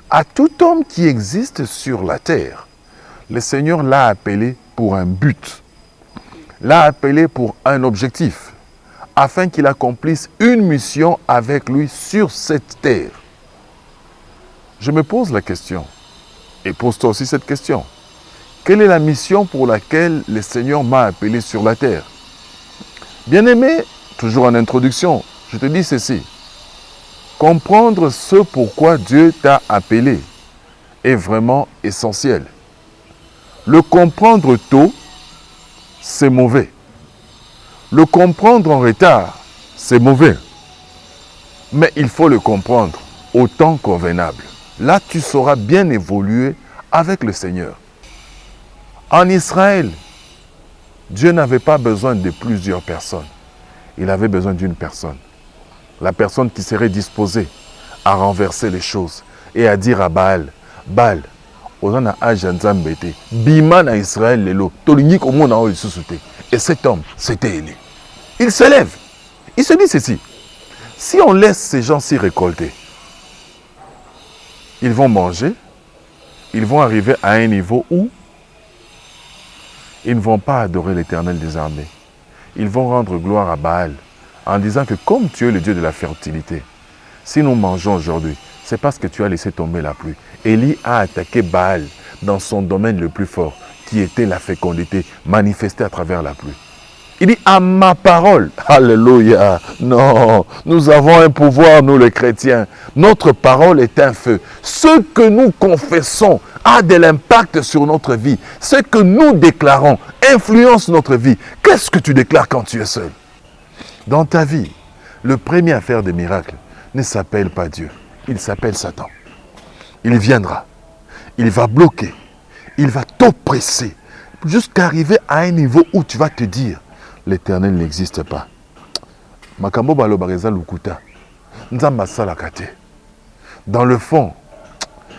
À tout homme qui existe sur la terre, le Seigneur l'a appelé pour un but, l'a appelé pour un objectif, afin qu'il accomplisse une mission avec lui sur cette terre. Je me pose la question, et pose-toi aussi cette question. Quelle est la mission pour laquelle le Seigneur m'a appelé sur la terre? Bien-aimé, toujours en introduction, je te dis ceci. Comprendre ce pourquoi Dieu t'a appelé est vraiment essentiel. Le comprendre tôt, c'est mauvais. Le comprendre en retard, c'est mauvais. Mais il faut le comprendre au temps convenable. Là, tu sauras bien évoluer avec le Seigneur. En Israël, Dieu n'avait pas besoin de plusieurs personnes. Il avait besoin d'une personne. La personne qui serait disposée à renverser les choses et à dire à Baal, Baal, Bima na Israël lelo, tolingi komo na olisusuté. Et cet homme, c'était Élie. Il se lève. Il se dit ceci. Si on laisse ces gens-ci récolter, ils vont manger, ils vont arriver à un niveau où ils ne vont pas adorer l'Éternel des armées. Ils vont rendre gloire à Baal en disant que comme tu es le Dieu de la fertilité, si nous mangeons aujourd'hui, c'est parce que tu as laissé tomber la pluie. Élie a attaqué Baal dans son domaine le plus fort, qui était la fécondité manifestée à travers la pluie. Il dit à ma parole, alléluia, non, nous avons un pouvoir, nous les chrétiens. Notre parole est un feu. Ce que nous confessons a de l'impact sur notre vie. Ce que nous déclarons influence notre vie. Qu'est-ce que tu déclares quand tu es seul? Dans ta vie, le premier à faire des miracles ne s'appelle pas Dieu. Il s'appelle Satan. Il viendra. Il va bloquer. Il va t'oppresser. Jusqu'à arriver à un niveau où tu vas te dire, l'Éternel n'existe pas. Makambo balo bareza lukuta. Nzamba salakate. Dans le fond,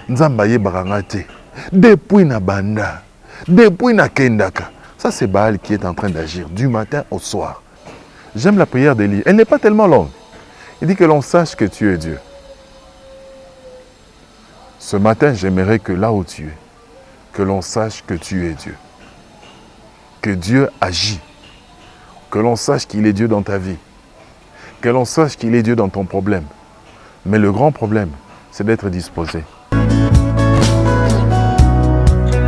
Nzamba ye barangate. Depuis na banda. Depuis na kendaka. Ça c'est Baal qui est en train d'agir du matin au soir. J'aime la prière d'Élie. Elle n'est pas tellement longue. Il dit que l'on sache que tu es Dieu. Ce matin, j'aimerais que là où tu es, que l'on sache que tu es Dieu. Que Dieu agit. Que l'on sache qu'il est Dieu dans ta vie. Que l'on sache qu'il est Dieu dans ton problème. Mais le grand problème, c'est d'être disposé